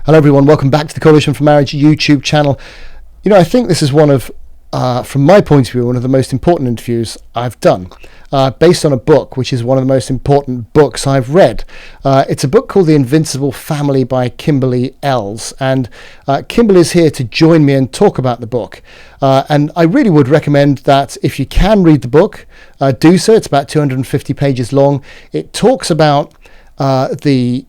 Hello everyone, welcome back to the Coalition for Marriage YouTube channel. You know, I think this is one of, from my point of view, one of the most important interviews I've done, based on a book which is one of the most important books I've read. It's a book called The Invincible Family by Kimberly Ells, and Kimberly is here to join me and talk about the book. And I really would recommend that if you can read the book, do so. It's about 250 pages long. It talks about the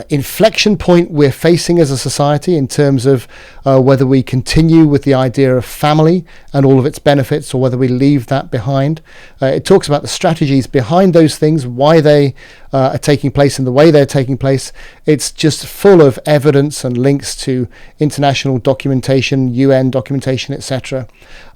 inflection point we're facing as a society in terms of whether we continue with the idea of family and all of its benefits or whether we leave that behind. It talks about the strategies behind those things, why they are taking place and the way they're taking place. It's just full of evidence and links to international documentation, UN documentation, etc.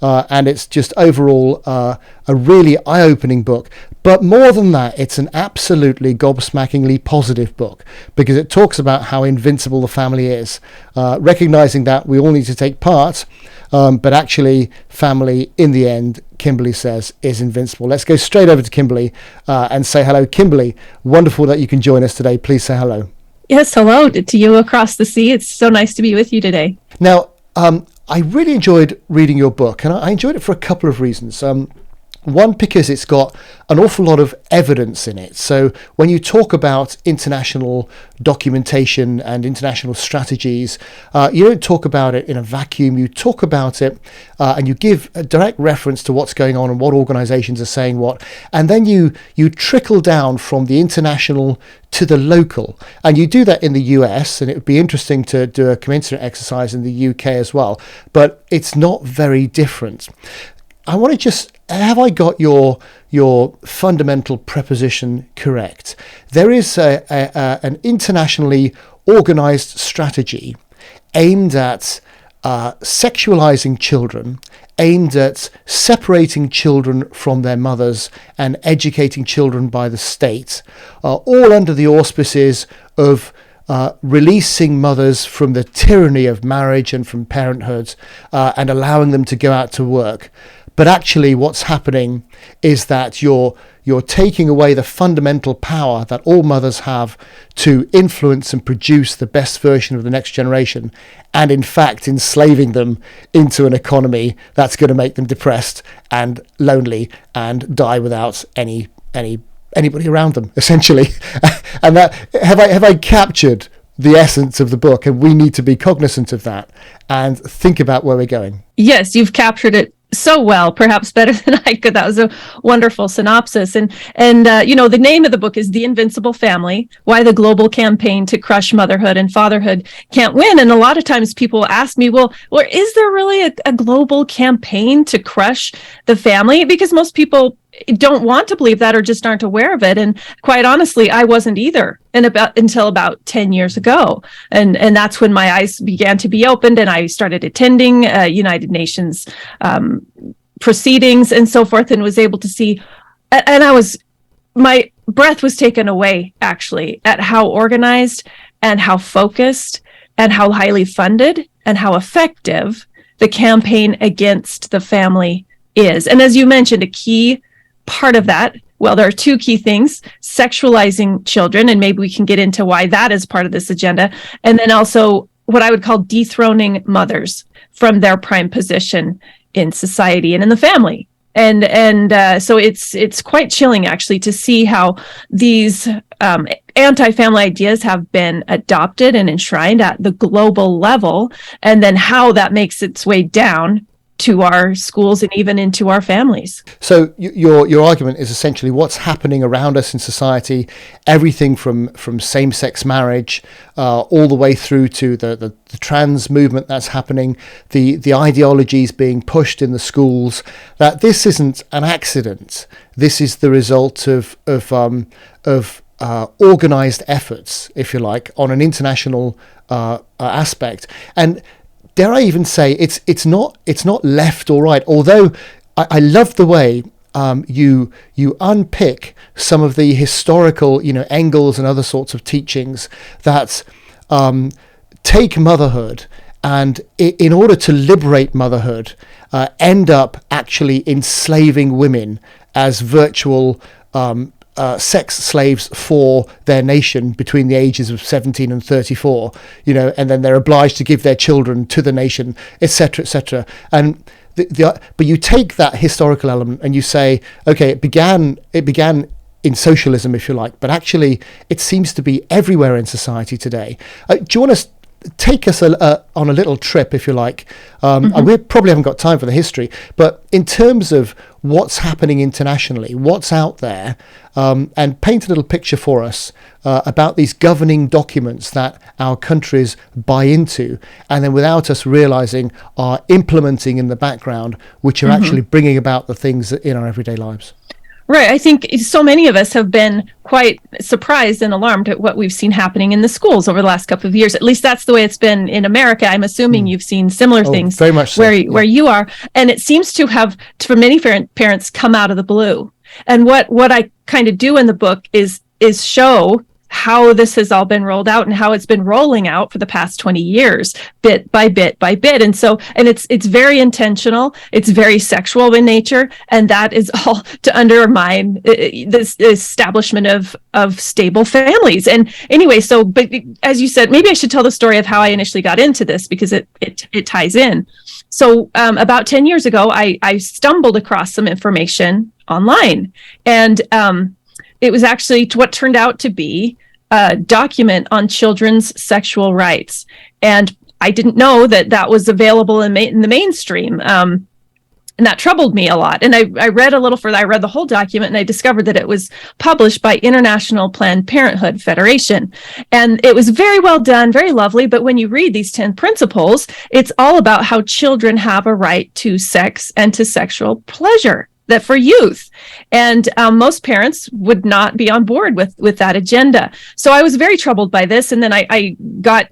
And it's just overall a really eye-opening book. But more than that, it's an absolutely gobsmackingly positive book because it talks about how invincible the family is, recognizing that we all need to take part, but actually family in the end, Kimberly says, is invincible. Let's go straight over to Kimberly and say hello. Kimberly, wonderful that you can join us today. Please say hello. Yes, hello to you across the sea. It's so nice to be with you today. Now, I really enjoyed reading your book, and I enjoyed it for a couple of reasons. One, because it's got an awful lot of evidence in it. So when you talk about international documentation and international strategies, you don't talk about it in a vacuum. You talk about it and you give a direct reference to what's going on and what organizations are saying what. And then you trickle down from the international to the local. And you do that in the US, and it would be interesting to do a commensurate exercise in the UK as well. But it's not very different. I want to just, have I got your fundamental preposition correct? There is an internationally organized strategy aimed at sexualizing children, aimed at separating children from their mothers and educating children by the state, all under the auspices of releasing mothers from the tyranny of marriage and from parenthood and allowing them to go out to work. But actually what's happening is that you're taking away the fundamental power that all mothers have to influence and produce the best version of the next generation, and in fact enslaving them into an economy that's going to make them depressed and lonely and die without anybody around them, essentially. And that have I captured the essence of the book? And we need to be cognizant of that and think about where we're going. Yes, you've captured it so well, perhaps better than I could. That was a wonderful synopsis. And you know, the name of the book is The Invincible Family, Why the Global Campaign to Crush Motherhood and Fatherhood Can't Win. And a lot of times people ask me, well, is there really a global campaign to crush the family? Because most people don't want to believe that or just aren't aware of it. And quite honestly, I wasn't either until about 10 years ago. And that's when my eyes began to be opened and I started attending United Nations proceedings and so forth, and was able to see, and my breath was taken away actually at how organized and how focused and how highly funded and how effective the campaign against the family is. And as you mentioned, a key part of that, well, there are two key things: sexualizing children, and maybe we can get into why that is part of this agenda, and then also what I would call dethroning mothers from their prime position in society and in the family. And so it's quite chilling actually to see how these anti-family ideas have been adopted and enshrined at the global level, and then how that makes its way down to our schools and even into our families. So your argument is essentially what's happening around us in society, everything from same-sex marriage all the way through to the trans movement that's happening, the ideologies being pushed in the schools, that this isn't an accident. This is the result of organized efforts, if you like, on an international aspect. And dare I even say it's not left or right, although I love the way you unpick some of the historical, Engels and other sorts of teachings that take motherhood and in order to liberate motherhood, end up actually enslaving women as virtual sex slaves for their nation between the ages of 17 and 34, and then they're obliged to give their children to the nation, etc., etc. And but you take that historical element and you say, okay, it began in socialism, if you like, but actually it seems to be everywhere in society today. Do you want to take us on a little trip, if you like? We probably haven't got time for the history, but in terms of what's happening internationally, what's out there, and paint a little picture for us about these governing documents that our countries buy into, and then without us realizing are implementing in the background, which are actually bringing about the things in our everyday lives. Right. I think so many of us have been quite surprised and alarmed at what we've seen happening in the schools over the last couple of years. At least that's the way it's been in America. I'm assuming you've seen similar things very much so. where you are. And it seems to have, for many parents, come out of the blue. And what I kind of do in the book is show how this has all been rolled out and how it's been rolling out for the past 20 years, bit by bit by bit. And it's very intentional. It's very sexual in nature. And that is all to undermine this establishment of stable families. And anyway, but as you said, maybe I should tell the story of how I initially got into this, because it ties in. So about 10 years ago, I stumbled across some information online, and it was actually what turned out to be a document on children's sexual rights. And I didn't know that was available in the mainstream. And that troubled me a lot. And I read a little further. I read the whole document, and I discovered that it was published by International Planned Parenthood Federation. And it was very well done, very lovely. But when you read these 10 principles, it's all about how children have a right to sex and to sexual pleasure, that for youth. And most parents would not be on board with that agenda. So I was very troubled by this. And then I got,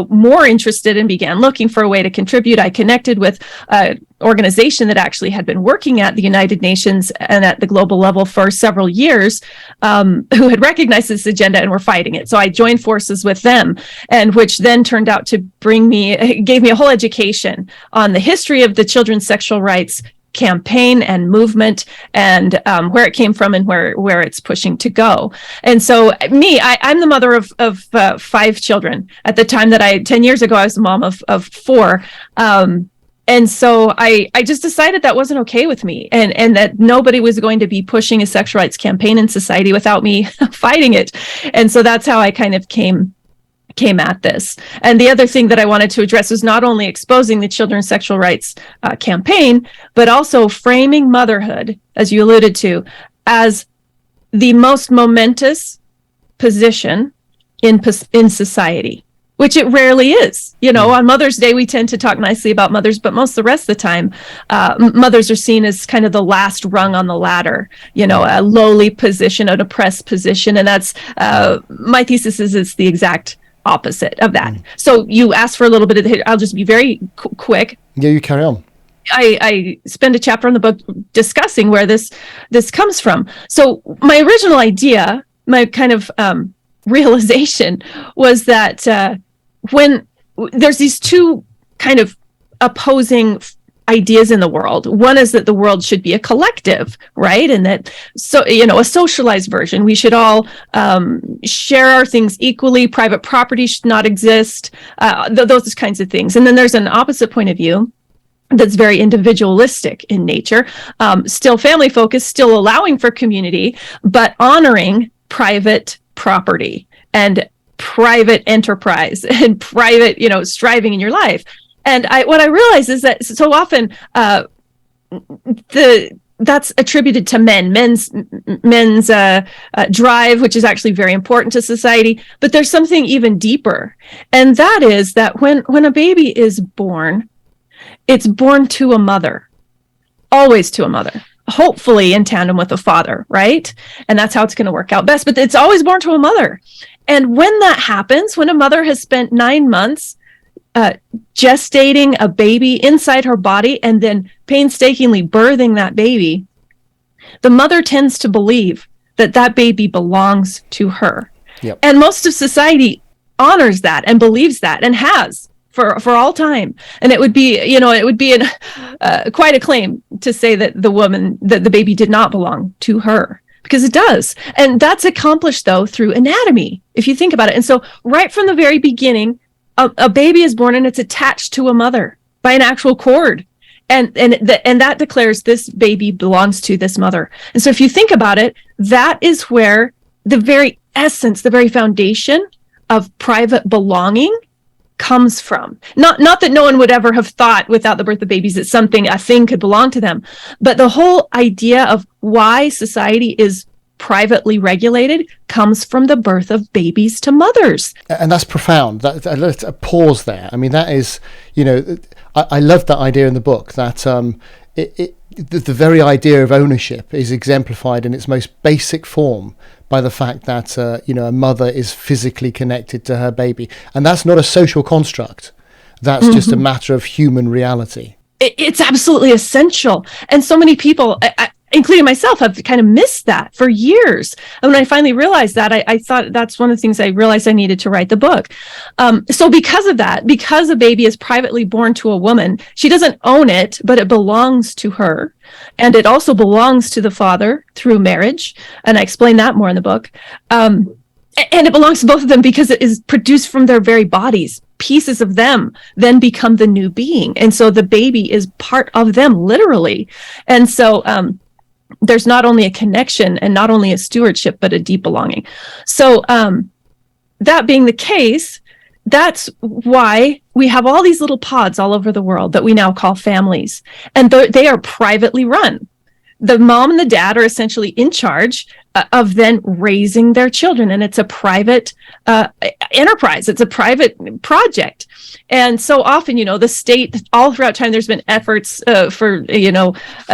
more interested and began looking for a way to contribute. I connected with an organization that actually had been working at the United Nations and at the global level for several years, who had recognized this agenda and were fighting it. So I joined forces with them, and which then turned out to gave me a whole education on the history of the children's sexual rights campaign and movement, and where it came from and where it's pushing to go. And so I'm the mother of 5 children. At the time 10 years ago, I was the mom of 4. And so I just decided that wasn't okay with me, and that nobody was going to be pushing a sexual rights campaign in society without me fighting it. And so that's how I kind of came at this. And the other thing that I wanted to address was not only exposing the children's sexual rights campaign, but also framing motherhood, as you alluded to, as the most momentous position in society, which it rarely is. On Mother's Day, we tend to talk nicely about mothers, but most of the rest of the time, mothers are seen as kind of the last rung on the ladder, a lowly position, an oppressed position. And that's, my thesis is it's the exact opposite of that. So you asked for a little bit of I'll just be very quick. Yeah, you carry on. I spend a chapter in the book discussing where this comes from. So my original idea, my kind of realization was that when there's these two kind of opposing ideas in the world. One is that the world should be a collective, right? And that, a socialized version. We should all share our things equally. Private property should not exist. Those kinds of things. And then there's an opposite point of view that's very individualistic in nature, still family focused, still allowing for community, but honoring private property and private enterprise and private, striving in your life. And what I realize is that so often that's attributed to men's drive, which is actually very important to society. But there's something even deeper, and that is that when a baby is born, it's born to a mother, always to a mother, hopefully in tandem with a father, right? And that's how it's going to work out best. But it's always born to a mother. And when that happens, when a mother has spent 9 months gestating a baby inside her body and then painstakingly birthing that baby, the mother tends to believe that baby belongs to her. Yep. And most of society honors that and believes that and has for all time. And it would be, quite a claim to say that the baby did not belong to her. because it does. And that's accomplished, though, through anatomy, if you think about it. And so right from the very beginning, a baby is born and it's attached to a mother by an actual cord. And that declares this baby belongs to this mother. And so if you think about it, that is where the very essence, the very foundation of private belonging comes from. Not that no one would ever have thought without the birth of babies that a thing could belong to them, but the whole idea of why society is privately regulated comes from the birth of babies to mothers. And that's profound. Let's pause there. I mean, that is, I love that idea in the book that the very idea of ownership is exemplified in its most basic form by the fact that a mother is physically connected to her baby, and that's not a social construct. That's just a matter of human reality. It's absolutely essential, and so many people, including myself, have kind of missed that for years. And when I finally realized that, I thought that's one of the things I realized I needed to write the book. So because of that, because a baby is privately born to a woman, she doesn't own it, but it belongs to her. And it also belongs to the father through marriage. And I explain that more in the book. And it belongs to both of them because it is produced from their very bodies. Pieces of them then become the new being. And so the baby is part of them, literally. And so, there's not only a connection and not only a stewardship, but a deep belonging. So that being the case, that's why we have all these little pods all over the world that we now call families. And they are privately run. The mom and the dad are essentially in charge of then raising their children. And it's a private enterprise. It's a private project. And so often, the state, all throughout time, there's been efforts for,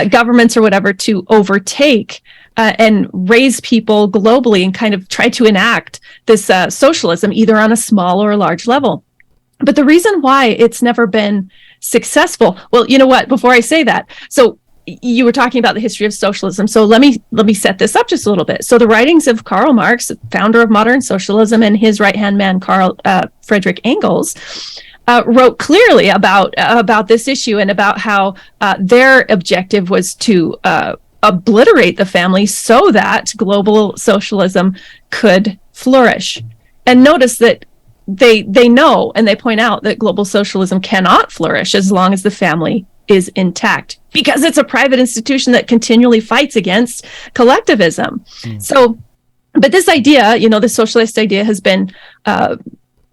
governments or whatever to overtake and raise people globally and kind of try to enact this socialism, either on a small or a large level. But the reason why it's never been successful, well, you know what, before I say that, so you were talking about the history of socialism. So let me set this up just a little bit. So the writings of Karl Marx, founder of modern socialism, and his right-hand man, Friedrich Engels, wrote clearly about this issue and about how their objective was to obliterate the family so that global socialism could flourish. And notice that they know and they point out that global socialism cannot flourish as long as the family is intact, because it's a private institution that continually fights against collectivism. So, but this idea, the socialist idea, has been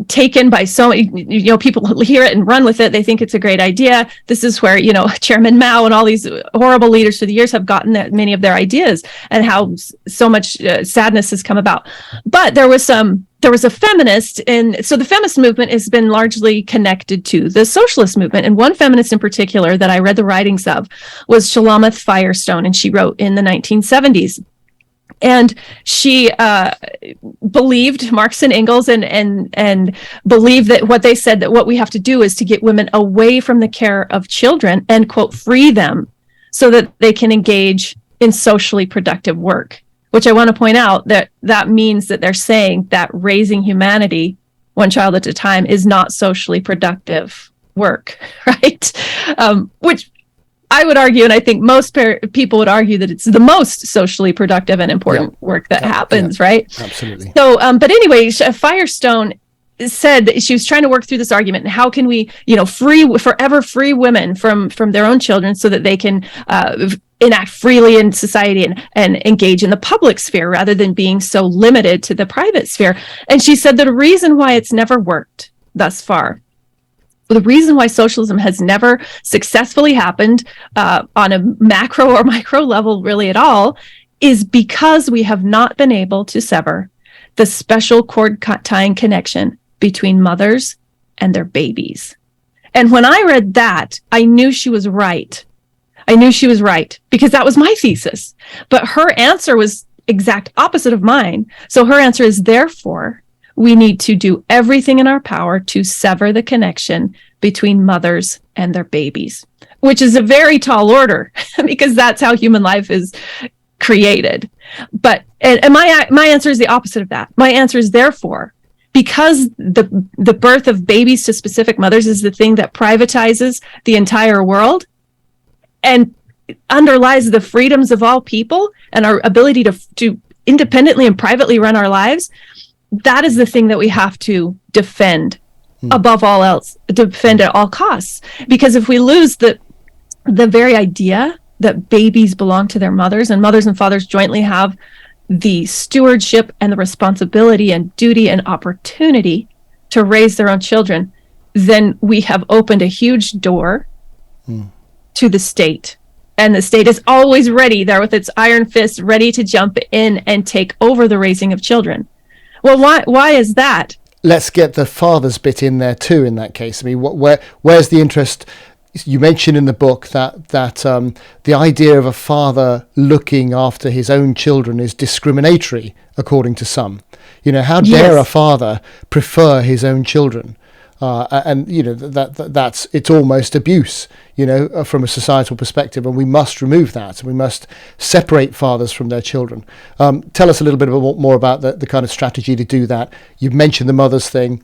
taken by so many, people hear it and run with it. They think it's a great idea. This is where, Chairman Mao and all these horrible leaders through the years have gotten many of their ideas, and how so much sadness has come about. But there was a feminist, and so the feminist movement has been largely connected to the socialist movement. And one feminist in particular that I read the writings of was Shulamith Firestone, and she wrote in the 1970s. And she believed Marx and Engels and believed that what they said, that what we have to do is to get women away from the care of children and, quote, free them so that they can engage in socially productive work. Which I want to point out that means that they're saying that raising humanity one child at a time is not socially productive work, right? Which I would argue, and I think most people would argue, that it's the most socially productive and important work that happens, right? Absolutely. So, but anyway, Firestone said that she was trying to work through this argument, and how can we, forever free women from their own children so that they can enact freely in society and engage in the public sphere rather than being so limited to the private sphere. And she said that a reason why it's never worked thus far, the reason why socialism has never successfully happened on a macro or micro level really at all, is because we have not been able to sever the special cord tying connection between mothers and their babies. And when I read that, I knew she was right. I knew she was right because that was my thesis. But her answer was exact opposite of mine. So her answer is, therefore, we need to do everything in our power to sever the connection between mothers and their babies, which is a very tall order because that's how human life is created. But and my answer is the opposite of that. My answer is, therefore, because the birth of babies to specific mothers is the thing that privatizes the entire world, and underlies the freedoms of all people and our ability to independently and privately run our lives, that is the thing that we have to defend above all else, defend at all costs. Because if we lose the very idea that babies belong to their mothers, and mothers and fathers jointly have the stewardship and the responsibility and duty and opportunity to raise their own children, then we have opened a huge door to the state. And the state is always ready there with its iron fist, ready to jump in and take over the raising of children. Well, why is that? Let's get the father's bit in there too. In that case, I mean, where's the interest? You mentioned in the book that the idea of a father looking after his own children is discriminatory, according to some. You know, how dare a father prefer his own children? And you know that's it's almost abuse, you know, from a societal perspective, and we must remove that. We must separate fathers from their children. Tell us a little bit more about the kind of strategy to do that. You've mentioned the mothers thing.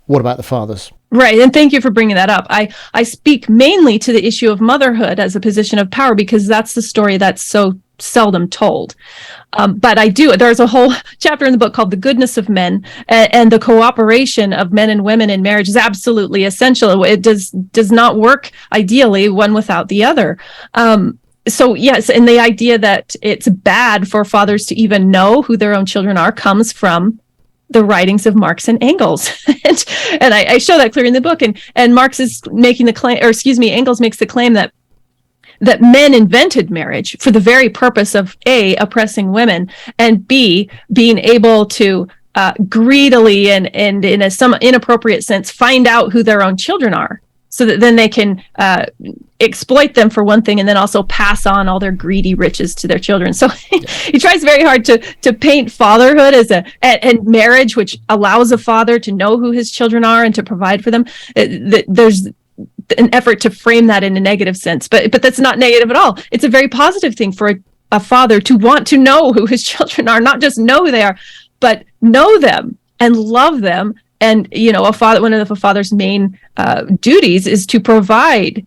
What about the fathers? Right, and thank you for bringing that up. I speak mainly to the issue of motherhood as a position of power because that's the story that's so seldom told. But there's a whole chapter in the book called The Goodness of Men, and the cooperation of men and women in marriage is absolutely essential. It does not work ideally one without the other. So yes, and the idea that it's bad for fathers to even know who their own children are comes from the writings of Marx and Engels. and I show that clearly in the book. And Marx is making the claim, Engels makes the claim that men invented marriage for the very purpose of A, oppressing women, and B, being able to greedily and in some inappropriate sense find out who their own children are, so that then they can exploit them for one thing and then also pass on all their greedy riches to their children. So he tries very hard to paint fatherhood as and marriage, which allows a father to know who his children are and to provide for them. There's an effort to frame that in a negative sense, but that's not negative at all. It's a very positive thing for a father to want to know who his children are, not just know who they are, but know them and love them. And you know, one of a father's main duties is to provide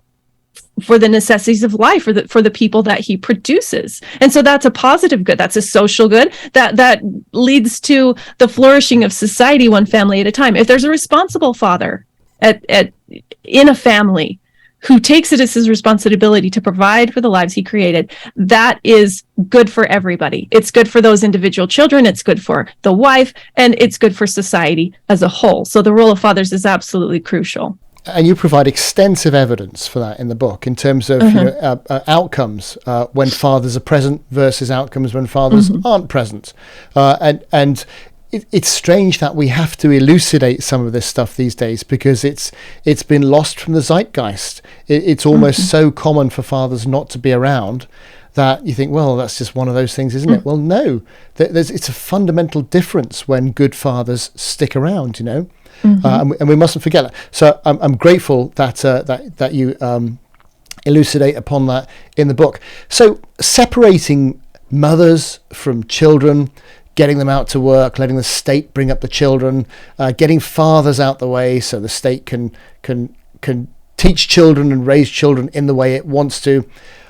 for the necessities of life for the people that he produces. And so that's a positive good. That's a social good that leads to the flourishing of society one family at a time. If there's a responsible father in a family who takes it as his responsibility to provide for the lives he created, that is good for everybody. It's good for those individual children, it's good for the wife, and it's good for society as a whole. So the role of fathers is absolutely crucial. And you provide extensive evidence for that in the book in terms of outcomes when fathers are present versus outcomes when fathers aren't present. And it's strange that we have to elucidate some of this stuff these days because it's been lost from the zeitgeist. It's almost so common for fathers not to be around that you think, well, that's just one of those things, isn't it? Well, no, it's a fundamental difference when good fathers stick around, you know, and we mustn't forget that. So I'm grateful that you elucidate upon that in the book. So separating mothers from children, getting them out to work, letting the state bring up the children, getting fathers out the way so the state can teach children and raise children in the way it wants to.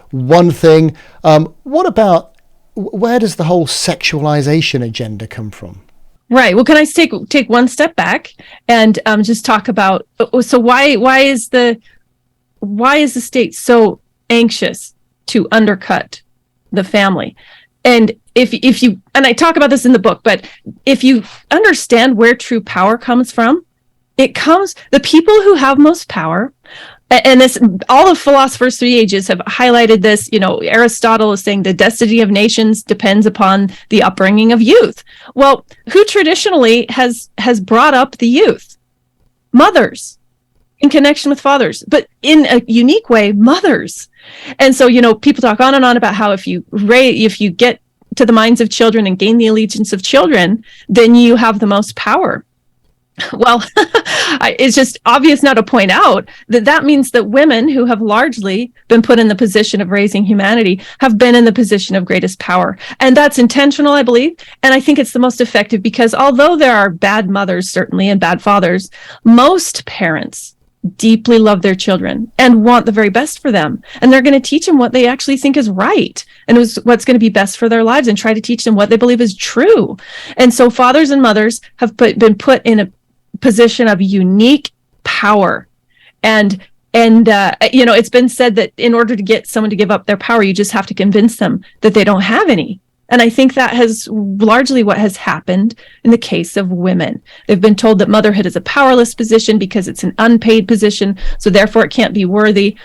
One thing. What about, where does the whole sexualization agenda come from? Right. Well, can I take one step back and just talk about, so why is the state so anxious to undercut the family? And if you, and I talk about this in the book, but if you understand where true power comes from, the people who have most power, and this, all of philosophers through the ages have highlighted this. You know, Aristotle is saying the destiny of nations depends upon the upbringing of youth. Well, who traditionally has brought up the youth? Mothers, in connection with fathers, but in a unique way, mothers. And so, you know, people talk on and on about how if you get to the minds of children and gain the allegiance of children, then you have the most power. Well, it's just obvious now to point out that means that women who have largely been put in the position of raising humanity have been in the position of greatest power. And that's intentional, I believe. And I think it's the most effective because although there are bad mothers, certainly, and bad fathers, most parents deeply love their children and want the very best for them. And they're going to teach them what they actually think is right and what's going to be best for their lives, and try to teach them what they believe is true. And so fathers and mothers have been put in a position of unique power. And it's been said that in order to get someone to give up their power, you just have to convince them that they don't have any. And I think that has largely what has happened in the case of women. They've been told that motherhood is a powerless position because it's an unpaid position, so therefore it can't be worthy.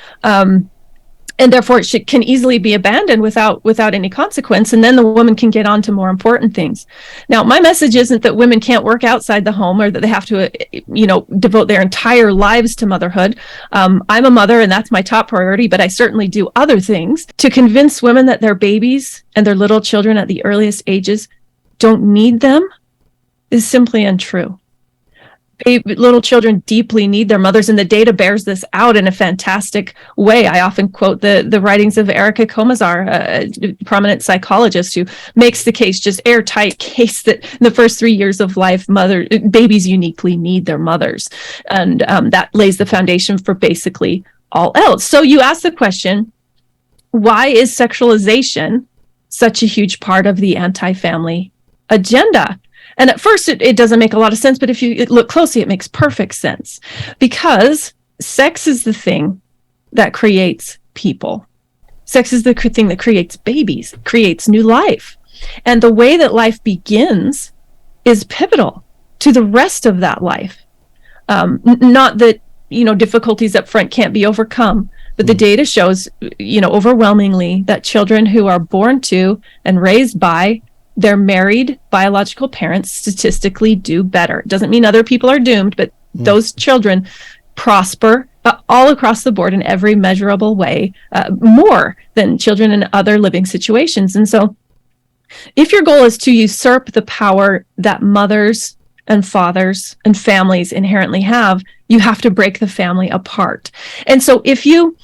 And therefore it can easily be abandoned without any consequence. And then the woman can get on to more important things. Now, my message isn't that women can't work outside the home or that they have to, devote their entire lives to motherhood. I'm a mother and that's my top priority, but I certainly do other things. To convince women that their babies and their little children at the earliest ages don't need them is simply untrue. Little children deeply need their mothers, and the data bears this out in a fantastic way. I often quote the writings of Erica Komisar, a prominent psychologist, who makes the case, just airtight case, that in the first 3 years of life, babies uniquely need their mothers. And that lays the foundation for basically all else. So you ask the question, why is sexualization such a huge part of the anti-family agenda? And at first, it doesn't make a lot of sense, but if you look closely, it makes perfect sense. Because sex is the thing that creates people. Sex is the thing that creates babies, creates new life. And the way that life begins is pivotal to the rest of that life. Not that, difficulties up front can't be overcome, but the data shows, overwhelmingly that children who are born to and raised by their married biological parents statistically do better. It doesn't mean other people are doomed, but those children prosper all across the board in every measurable way, more than children in other living situations. And so if your goal is to usurp the power that mothers and fathers and families inherently have, you have to break the family apart. And so if you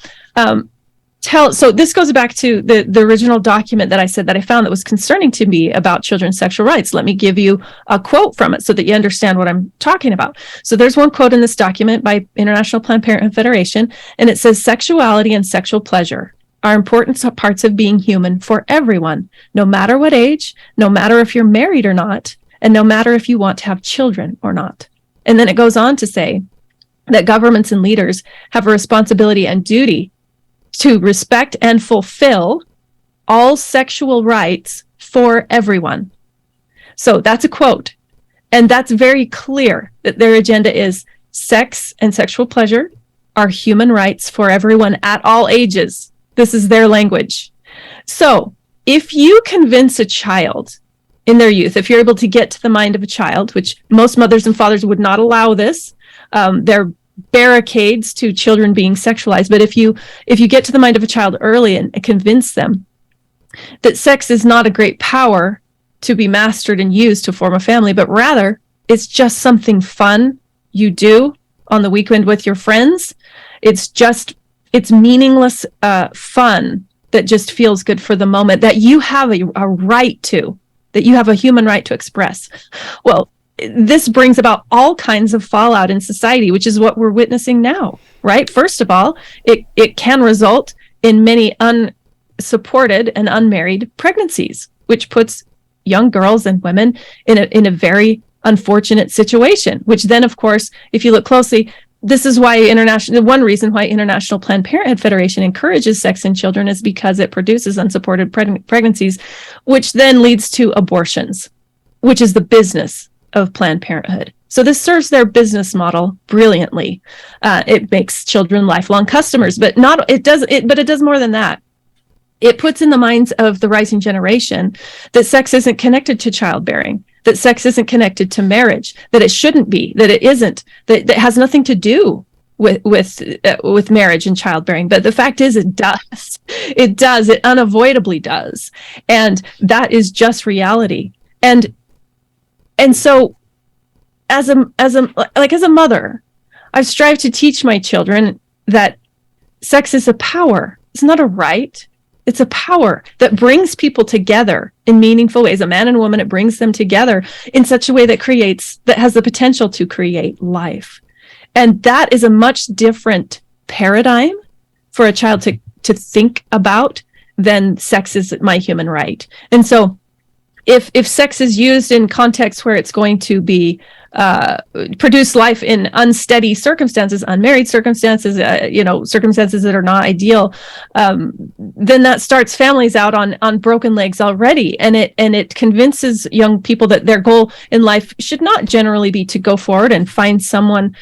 so this goes back to the original document that I said that I found that was concerning to me about children's sexual rights. Let me give you a quote from it so that you understand what I'm talking about. So there's one quote in this document by International Planned Parenthood Federation, and it says, "Sexuality and sexual pleasure are important parts of being human for everyone, no matter what age, no matter if you're married or not, and no matter if you want to have children or not." And then it goes on to say that governments and leaders have a responsibility and duty to respect and fulfill all sexual rights for everyone. So that's a quote. And that's very clear that their agenda is sex and sexual pleasure are human rights for everyone at all ages. This is their language. So if you convince a child in their youth, if you're able to get to the mind of a child, which most mothers and fathers would not allow this, they're barricades to children being sexualized. But if you get to the mind of a child early and convince them that sex is not a great power to be mastered and used to form a family, but rather it's just something fun you do on the weekend with your friends, it's meaningless fun that just feels good for the moment, that you have a right to, that you have a human right to express. Well, this brings about all kinds of fallout in society, which is what we're witnessing now, right? First of all, it can result in many unsupported and unmarried pregnancies, which puts young girls and women in a very unfortunate situation, which then, of course, if you look closely, this is why one reason why International Planned Parenthood Federation encourages sex in children is because it produces unsupported pregnancies, which then leads to abortions, which is the business of Planned Parenthood. So this serves their business model brilliantly. It makes children lifelong customers, but it does more than that. It puts in the minds of the rising generation that sex isn't connected to childbearing, that sex isn't connected to marriage, that it shouldn't be, that it isn't, that has nothing to do with marriage and childbearing. But the fact is, it does. It unavoidably does. And that is just reality. And so as a mother, I've strived to teach my children that sex is a power. It's not a right. It's a power that brings people together in meaningful ways. A man and a woman, it brings them together in such a way that has the potential to create life. And that is a much different paradigm for a child to think about than sex is my human right. And so if sex is used in contexts where it's going to be produce life in unsteady circumstances, unmarried circumstances, circumstances that are not ideal, then that starts families out on broken legs already, and it convinces young people that their goal in life should not generally be to go forward and find someone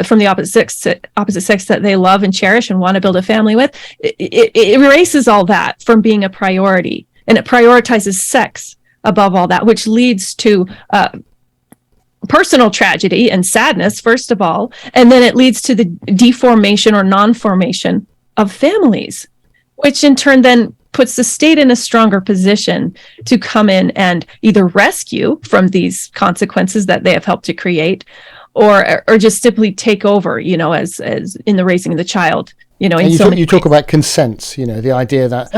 from the opposite sex that they love and cherish and want to build a family with. It erases all that from being a priority, and it prioritizes sex above all that, which leads to personal tragedy and sadness, first of all, and then it leads to the deformation or non-formation of families, which in turn then puts the state in a stronger position to come in and either rescue from these consequences that they have helped to create, or just simply take over, as in the raising of the child. You talk about consent, the idea that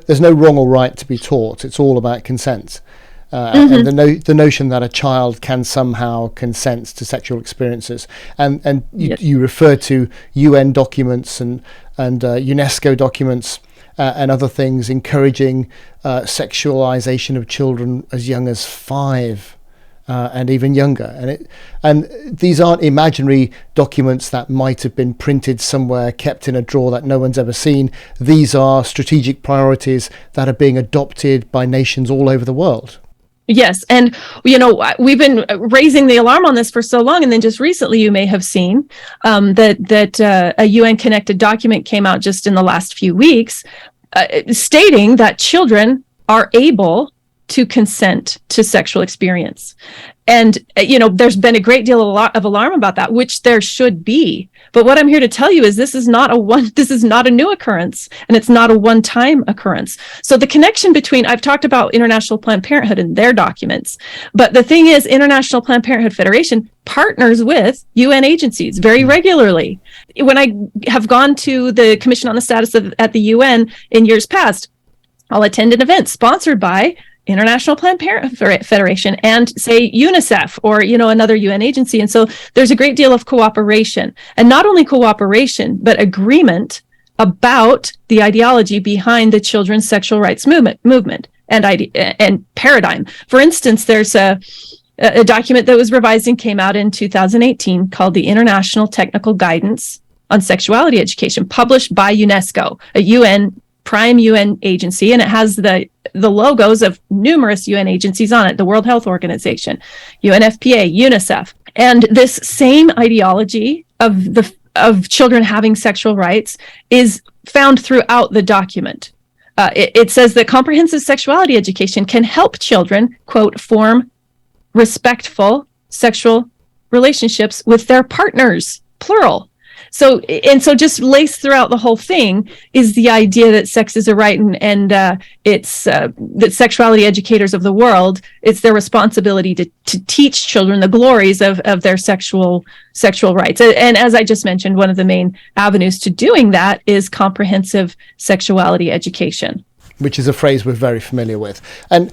there's no wrong or right to be taught. It's all about consent. And the notion that a child can somehow consent to sexual experiences, and you refer to UN documents and UNESCO documents and other things encouraging sexualization of children as young as 5 and even younger, and these aren't imaginary documents that might have been printed somewhere, kept in a drawer that no one's ever seen. These are strategic priorities that are being adopted by nations all over the world. Yes. And, we've been raising the alarm on this for so long. And then just recently, you may have seen that a UN-connected document came out just in the last few weeks stating that children are able to consent to sexual experience. And, there's been a great deal of alarm about that, which there should be. But what I'm here to tell you is this is not a new occurrence, and it's not a one-time occurrence. So the connection between, I've talked about International Planned Parenthood and their documents, but the thing is, International Planned Parenthood Federation partners with UN agencies very regularly. When I have gone to the Commission on the Status at the UN in years past, I'll attend an event sponsored by International Planned Parenthood Federation and say UNICEF or another UN agency. And so there's a great deal of cooperation, and not only cooperation but agreement about the ideology behind the children's sexual rights movement and paradigm. For instance, there's a document that was revised and came out in 2018 called the International Technical Guidance on Sexuality Education, published by UNESCO, a prime UN agency, and it has the logos of numerous UN agencies on it: the World Health Organization, UNFPA, UNICEF. And this same ideology of children having sexual rights is found throughout the document. It says that comprehensive sexuality education can help children, quote, form respectful sexual relationships with their partners, plural. So just laced throughout the whole thing is the idea that sex is a right, and it's that sexuality educators of the world, it's their responsibility to teach children the glories of their sexual rights. And as I just mentioned, one of the main avenues to doing that is comprehensive sexuality education, which is a phrase we're very familiar with. And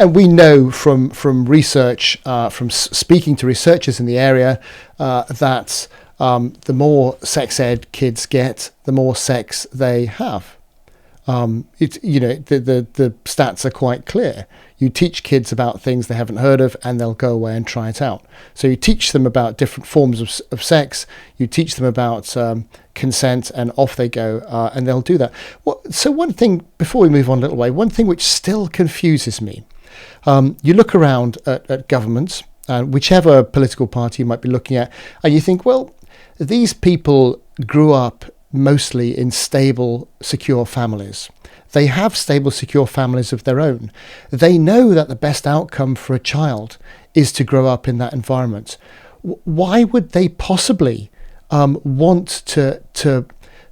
we know from research, from speaking to researchers in the area, that the more sex ed kids get, the more sex they have. The stats are quite clear. You teach kids about things they haven't heard of, and they'll go away and try it out. So you teach them about different forms of sex. You teach them about consent, and off they go, and they'll do that. So one thing, before we move on a little way, one thing which still confuses me, you look around at governments, whichever political party you might be looking at, and you think, well, these people grew up mostly in stable, secure families. They have stable, secure families of their own. They know that the best outcome for a child is to grow up in that environment. Why would they possibly want to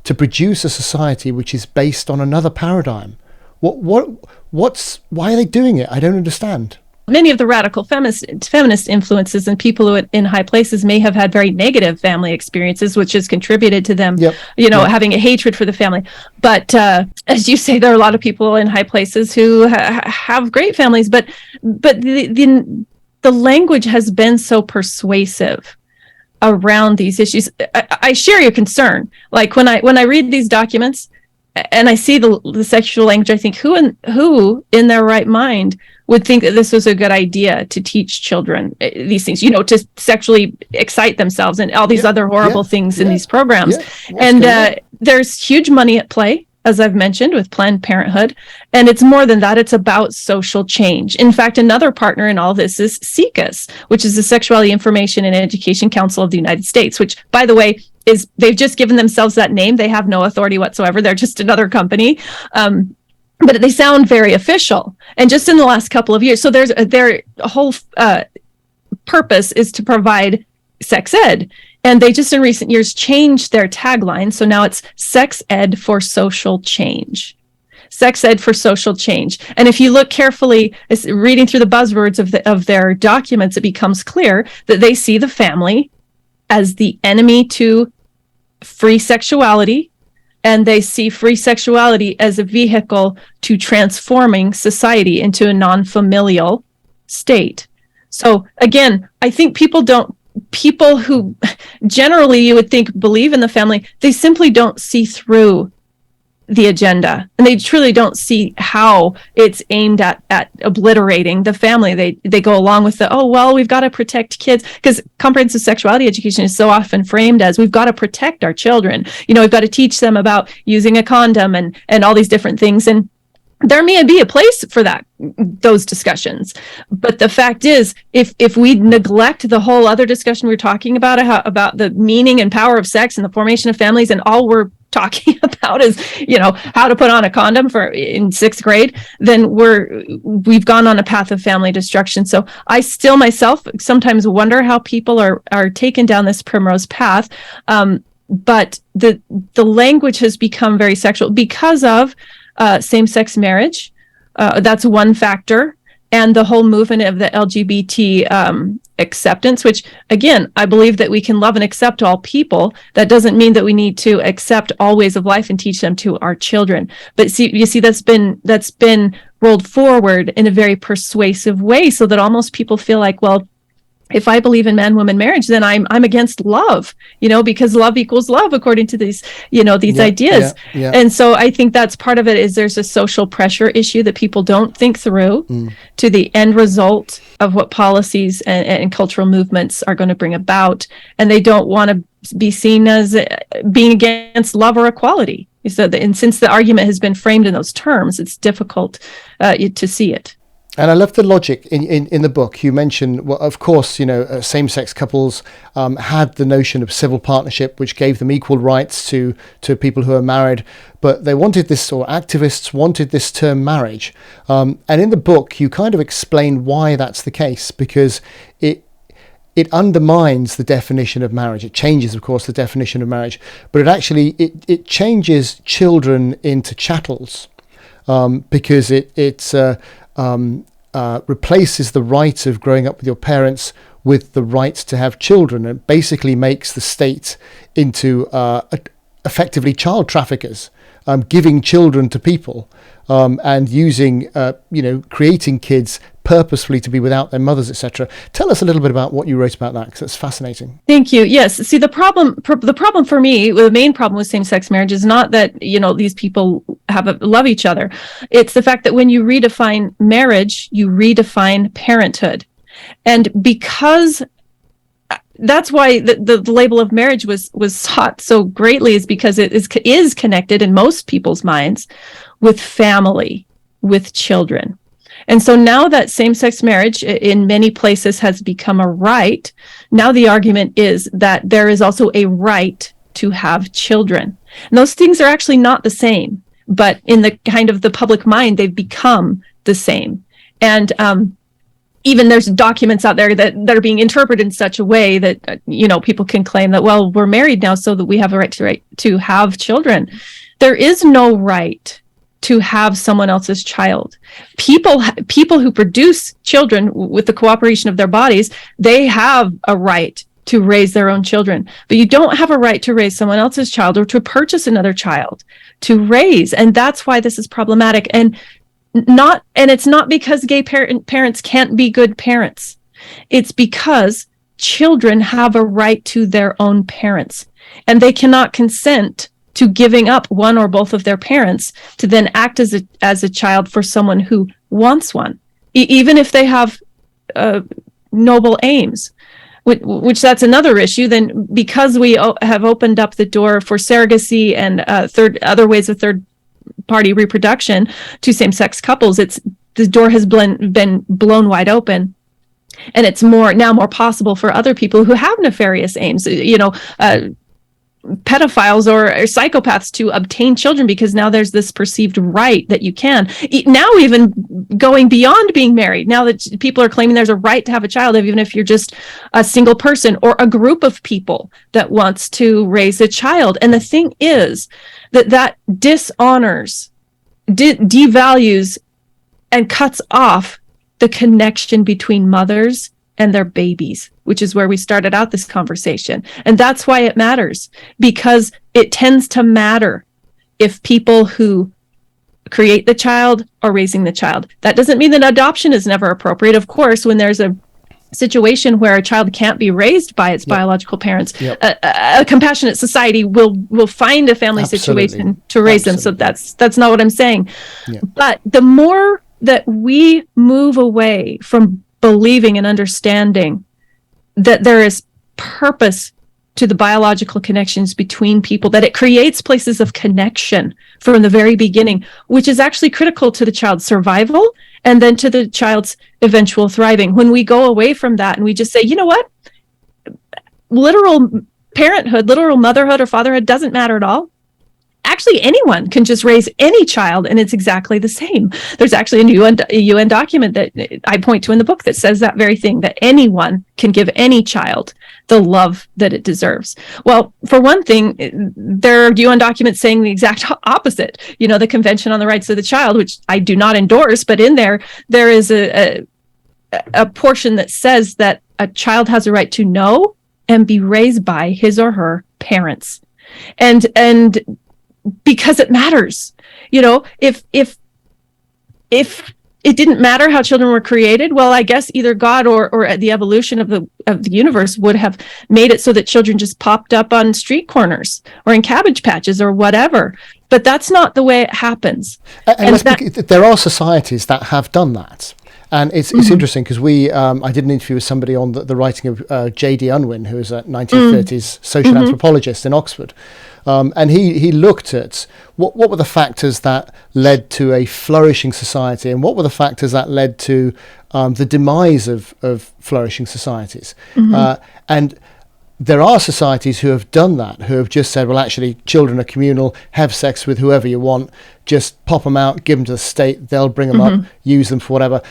produce a society which is based on another paradigm? Why are they doing it? I don't understand. Many of the radical feminist influences and people who in high places may have had very negative family experiences, which has contributed to them, having a hatred for the family. But as you say, there are a lot of people in high places who have great families, but the language has been so persuasive around these issues. I share your concern. Like when I read these documents and I see the sexual language, I think who in their right mind would think that this was a good idea to teach children these things, to sexually excite themselves and all these other horrible things in these programs. And there's huge money at play, as I've mentioned, with Planned Parenthood. And it's more than that. It's about social change. In fact, another partner in all this is SIECUS, which is the Sexuality Information and Education Council of the United States, which, by the way, they've just given themselves that name. They have no authority whatsoever. They're just another company. But they sound very official. And just in the last couple of years, so their whole purpose is to provide sex ed. And they just in recent years changed their tagline. So now it's Sex Ed for Social Change. Sex Ed for Social Change. And if you look carefully, reading through the buzzwords of their documents, it becomes clear that they see the family as the enemy to free sexuality. And they see free sexuality as a vehicle to transforming society into a non-familial state. So again, I think people who generally you would think believe in the family, they simply don't see through the agenda, and they truly don't see how it's aimed at obliterating the family. They go along with we've got to protect kids, because comprehensive sexuality education is so often framed as we've got to protect our children. We've got to teach them about using a condom and all these different things. And there may be a place for those discussions. But the fact is, if we neglect the whole other discussion we're talking about the meaning and power of sex and the formation of families, and all we're talking about is, how to put on a condom in 6th grade, then we've gone on a path of family destruction. So I still myself sometimes wonder how people are taken down this primrose path. But the language has become very sexual because of same-sex marriage. That's one factor. And the whole movement of the LGBT acceptance, which, again, I believe that we can love and accept all people. That doesn't mean that we need to accept all ways of life and teach them to our children. But you see, that's been rolled forward in a very persuasive way, so that almost people feel like, well, if I believe in man-woman marriage, then I'm against love, because love equals love, according to these ideas. Yeah. And so I think that's part of it, is there's a social pressure issue that people don't think through to the end result of what policies and cultural movements are going to bring about. And they don't want to be seen as being against love or equality. And since the argument has been framed in those terms, it's difficult to see it. And I love the logic in the book. You mentioned, well, of course, same-sex couples had the notion of civil partnership, which gave them equal rights to people who are married. But they wanted this, or activists wanted this term marriage. And in the book, you kind of explain why that's the case, because it undermines the definition of marriage. It changes, of course, the definition of marriage, but it changes children into chattels, because it replaces the right of growing up with your parents with the right to have children, and basically makes the state into effectively child traffickers, giving children to people, and using, creating kids purposefully to be without their mothers, etc. Tell us a little bit about what you wrote about that, because that's fascinating. Thank you. Yes. See, the problem for me, the main problem with same-sex marriage is not that, these people love each other. It's the fact that when you redefine marriage, you redefine parenthood. And because that's why the label of marriage was sought so greatly, is because it is connected in most people's minds with family, with children. And so now that same-sex marriage in many places has become a right, now the argument is that there is also a right to have children. And those things are actually not the same, but in the kind of the public mind, they've become the same. And even there's documents out there that are being interpreted in such a way that, people can claim that, well, we're married now so that we have a right to have children. There is no right to have someone else's child. People who produce children with the cooperation of their bodies, they have a right to raise their own children. But you don't have a right to raise someone else's child, or to purchase another child to raise. And that's why this is problematic. And it's not because gay parents can't be good parents. It's because children have a right to their own parents, and they cannot consent to giving up one or both of their parents to then act as a child for someone who wants one, even if they have noble aims. Which that's another issue. Then, because we have opened up the door for surrogacy and other ways of third-party reproduction to same-sex couples, the door has been blown wide open, and it's now more possible for other people who have nefarious aims, pedophiles or psychopaths, to obtain children, because now there's this perceived right that you can. Now even going beyond being married, now that people are claiming there's a right to have a child, even if you're just a single person or a group of people that wants to raise a child. And the thing is that dishonors, devalues, and cuts off the connection between mothers and their babies, which is where we started out this conversation. And that's why it matters, because it tends to matter if people who create the child are raising the child. That doesn't mean that adoption is never appropriate. Of course, when there's a situation where a child can't be raised by its biological parents, a compassionate society will find a family situation to raise them. So that's not what I'm saying. But the more that we move away from believing and understanding that there is purpose to the biological connections between people, that it creates places of connection from the very beginning, which is actually critical to the child's survival and then to the child's eventual thriving. When we go away from that and we just say, you know what, literal parenthood, literal motherhood or fatherhood doesn't matter at all. Actually, anyone can just raise any child, and it's exactly the same. There's actually a UN document that I point to in the book that says that very thing, that anyone can give any child the love that it deserves. Well, for one thing, there are UN documents saying the exact opposite. The Convention on the Rights of the Child, which I do not endorse, but in there is a portion that says that a child has a right to know and be raised by his or her parents. And because it matters, if it didn't matter how children were created, well, I guess either God or the evolution of the universe would have made it so that children just popped up on street corners or in cabbage patches or whatever. But that's not the way it happens. There are societies that have done that. And it's interesting because I did an interview with somebody on the writing of J.D. Unwin, who is a 1930s social anthropologist in Oxford. And he looked at what were the factors that led to a flourishing society, and what were the factors that led to the demise of flourishing societies. And there are societies who have done that, who have just said, well, actually, children are communal, have sex with whoever you want, just pop them out, give them to the state, they'll bring them up, use them for whatever.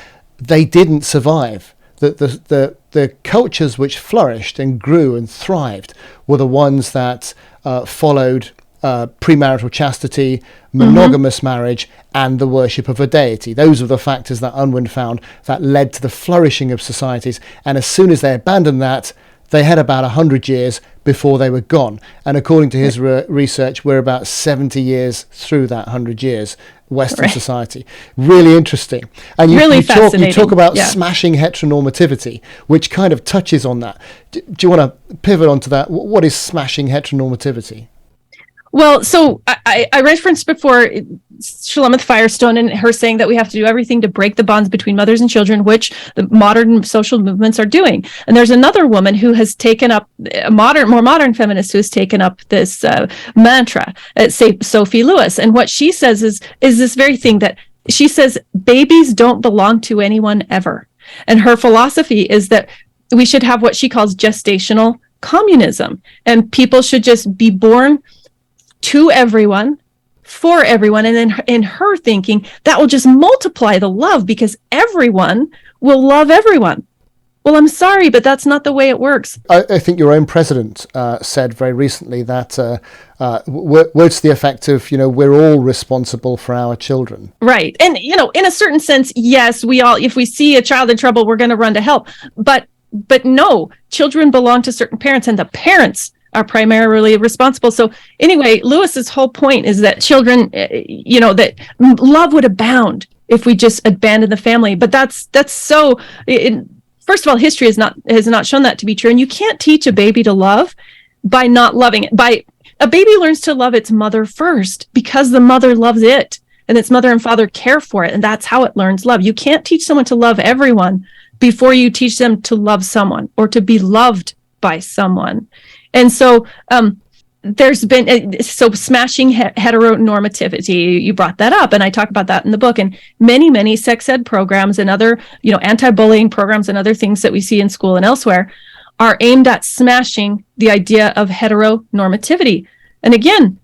They didn't survive. The cultures which flourished and grew and thrived were the ones that followed premarital chastity, monogamous marriage, and the worship of a deity. Those were the factors that Unwin found that led to the flourishing of societies. And as soon as they abandoned that, they had about 100 years before they were gone. And according to his research, we're about 70 years through that 100 years, Western society. Really interesting. And you talk about smashing heteronormativity, which kind of touches on that. Do you want to pivot onto that? What is smashing heteronormativity? Well, so I referenced before Shulamith Firestone and her saying that we have to do everything to break the bonds between mothers and children, which the modern social movements are doing. And there's another woman who has taken up, more modern feminist who has taken up this mantra, Sophie Lewis. And what she says is this very thing that she says, babies don't belong to anyone ever. And her philosophy is that we should have what she calls gestational communism, and people should just be born to everyone, for everyone. And then in her thinking, that will just multiply the love because everyone will love everyone. Well, I'm sorry, but that's not the way it works. I think your own president said very recently that words to the effect of, we're all responsible for our children. Right. And, in a certain sense, yes, we all, if we see a child in trouble, we're going to run to help. But no, children belong to certain parents, and the parents are primarily responsible. So anyway, Lewis's whole point is that children, that love would abound if we just abandon the family. But that's so first of all, history has not shown that to be true. And you can't teach a baby to love by not loving it. A baby learns to love its mother first because the mother loves it and its mother and father care for it. And that's how it learns love. You can't teach someone to love everyone before you teach them to love someone or to be loved by someone. And so there's been, so smashing heteronormativity, you brought that up, and I talk about that in the book, and many sex ed programs and other, anti-bullying programs and other things that we see in school and elsewhere are aimed at smashing the idea of heteronormativity. And again,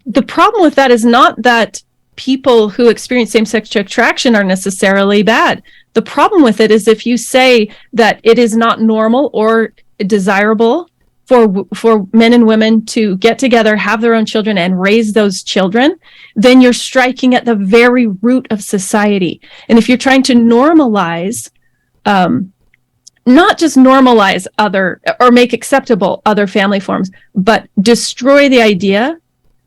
the problem with that is not that people who experience same-sex attraction are necessarily bad. The problem with it is if you say that it is not normal or desirable for men and women to get together, have their own children, and raise those children, then you're striking at the very root of society. And if you're trying to normalize, not just normalize other or make acceptable other family forms, but destroy the idea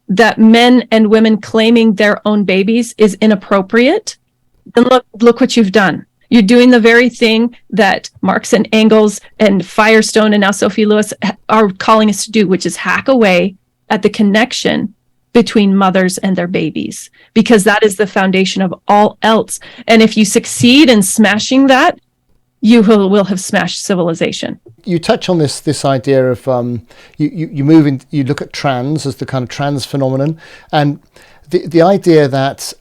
that men and women claiming their own babies is inappropriate, then look what you've done. You're doing the very thing that Marx and Engels and Firestone and now Sophie Lewis are calling us to do, which is hack away at the connection between mothers and their babies, because that is the foundation of all else. And if you succeed in smashing that, you will have smashed civilization. You touch on this idea of you move in, you look at trans as the kind of trans phenomenon, and the idea that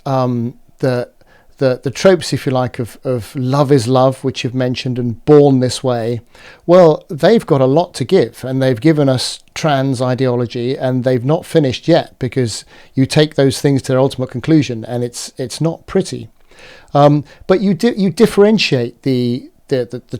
the tropes, if you like, of love is love, which you've mentioned, and born this way, well, they've got a lot to give, and they've given us trans ideology, and they've not finished yet, because you take those things to their ultimate conclusion, and it's not pretty. But you differentiate the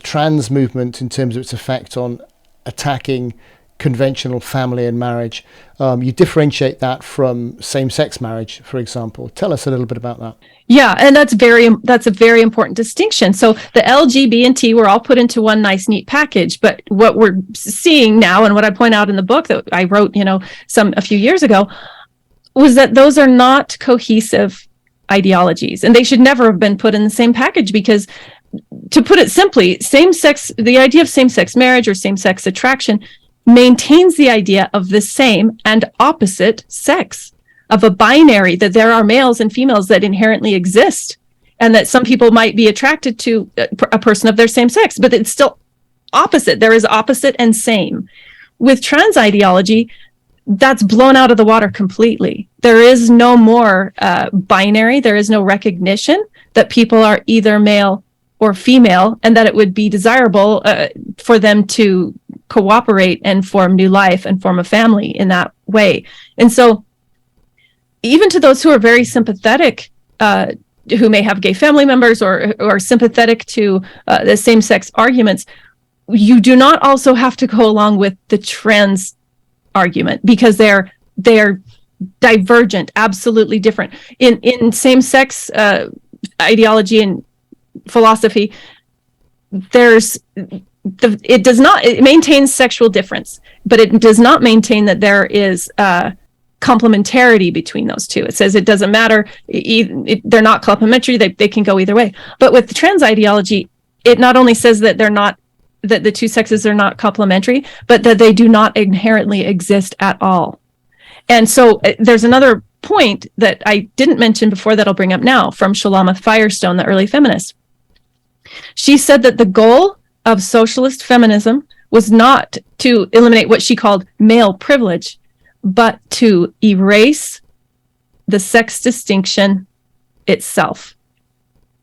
trans movement in terms of its effect on attacking conventional family and marriage. You differentiate that from same-sex marriage, for example. Tell us a little bit about that. Yeah, and that's a very important distinction. So the L, G, B, and T were all put into one nice, neat package. But what we're seeing now, and what I point out in the book that I wrote, a few years ago, was that those are not cohesive ideologies, and they should never have been put in the same package, because, to put it simply, the idea of same-sex marriage or same-sex attraction maintains the idea of the same and opposite sex, of a binary, that there are males and females that inherently exist, and that some people might be attracted to a person of their same sex, but it's still opposite. There is opposite and same. With trans ideology, that's blown out of the water completely. There is no more binary. There is no recognition that people are either male or female, and that it would be desirable for them to cooperate and form new life and form a family in that way. And so even to those who are very sympathetic, who may have gay family members or are sympathetic to the same-sex arguments, you do not also have to go along with the trans argument, because they're divergent, absolutely different. In same-sex ideology and philosophy, it maintains sexual difference, but it does not maintain that there is complementarity between those two. It says it doesn't matter, they're not complementary, they can go either way. But with the trans ideology, it not only says that that the two sexes are not complementary, but that they do not inherently exist at all. And so there's another point that I didn't mention before that I'll bring up now, from Shalama Firestone, the early feminist. She said that the goal of socialist feminism was not to eliminate what she called male privilege, but to erase the sex distinction itself.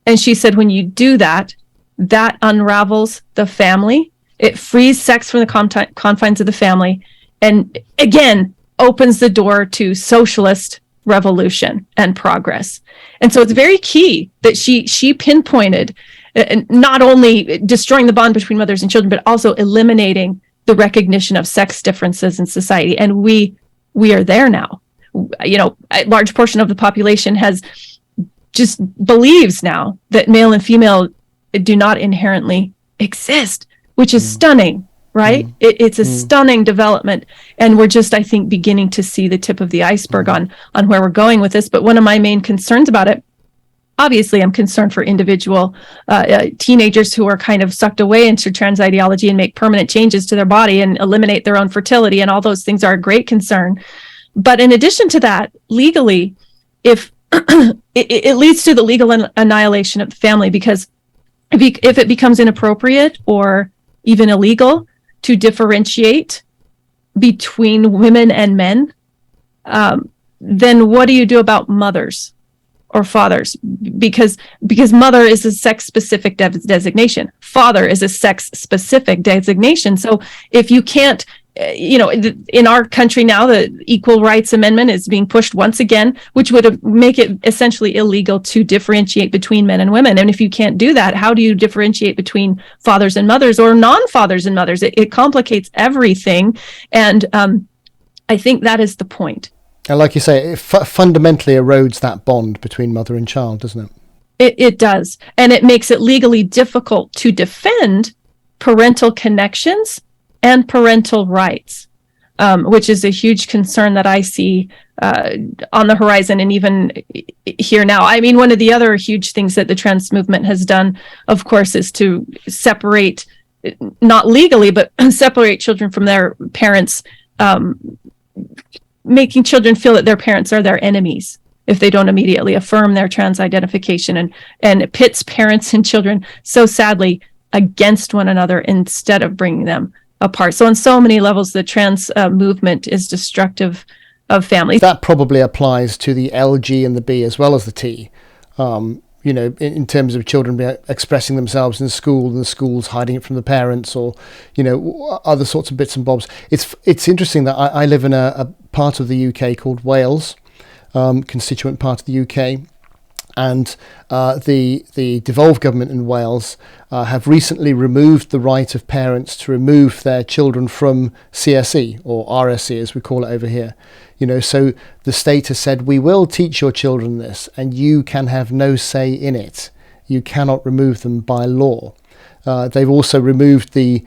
And she said when you do that, that unravels the family. It frees sex from the confines of the family, and again opens the door to socialist revolution and progress. And so it's very key that she pinpointed not only destroying the bond between mothers and children, but also eliminating the recognition of sex differences in society. And we are there now. A large portion of the population just believes now that male and female do not inherently exist, which is stunning, right? It's a stunning development. And we're just, I think, beginning to see the tip of the iceberg on where we're going with this. But one of my main concerns about it obviously I'm concerned for individual teenagers who are kind of sucked away into trans ideology and make permanent changes to their body and eliminate their own fertility, and all those things are a great concern. But in addition to that, legally, if it leads to the legal annihilation of the family, because if it becomes inappropriate or even illegal to differentiate between women and men, then what do you do about mothers or fathers? Because mother is a sex-specific designation. Father is a sex-specific designation. So if you can't, in our country now, the Equal Rights Amendment is being pushed once again, which would make it essentially illegal to differentiate between men and women. And if you can't do that, how do you differentiate between fathers and mothers or non-fathers and mothers? It complicates everything. And I think that is the point. And like you say, it fundamentally erodes that bond between mother and child, doesn't it? It does. And it makes it legally difficult to defend parental connections and parental rights, which is a huge concern that I see on the horizon and even here now. I mean, one of the other huge things that the trans movement has done, of course, is to separate, not legally, but separate children from their parents, making children feel that their parents are their enemies if they don't immediately affirm their trans identification, and it pits parents and children so sadly against one another instead of bringing them apart. So on so many levels, the trans movement is destructive of families. That probably applies to the L, G, and the B as well as the T. In terms of children expressing themselves in school and the schools hiding it from the parents, or other sorts of bits and bobs. It's interesting that I live in a part of the UK called Wales, constituent part of the UK, and the devolved government in Wales have recently removed the right of parents to remove their children from CSE, or RSE as we call it over here. So the state has said, we will teach your children this, and you can have no say in it. You cannot remove them by law. They've also removed the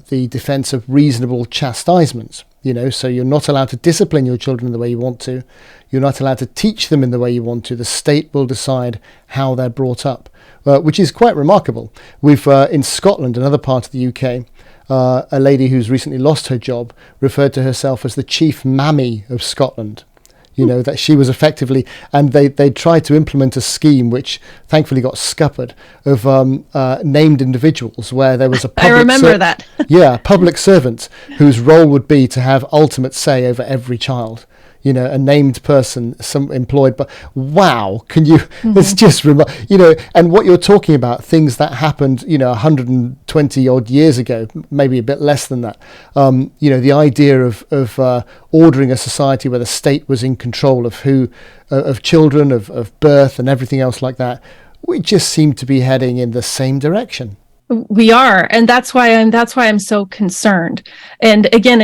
defence of reasonable chastisement. So you're not allowed to discipline your children the way you want to. You're not allowed to teach them in the way you want to. The state will decide how they're brought up, which is quite remarkable. We've in Scotland, another part of the UK, a lady who's recently lost her job referred to herself as the chief mammy of Scotland. That she was effectively, and they tried to implement a scheme which thankfully got scuppered, of named individuals, where there was a public I remember that. Public servant whose role would be to have ultimate say over every child. A named person, some employed, but wow, can you, it's just, and what you're talking about, things that happened, 120 odd years ago, maybe a bit less than that. The idea of ordering a society where the state was in control of of children, of birth and everything else like that, we just seem to be heading in the same direction. We are, and that's why I'm so concerned. And again,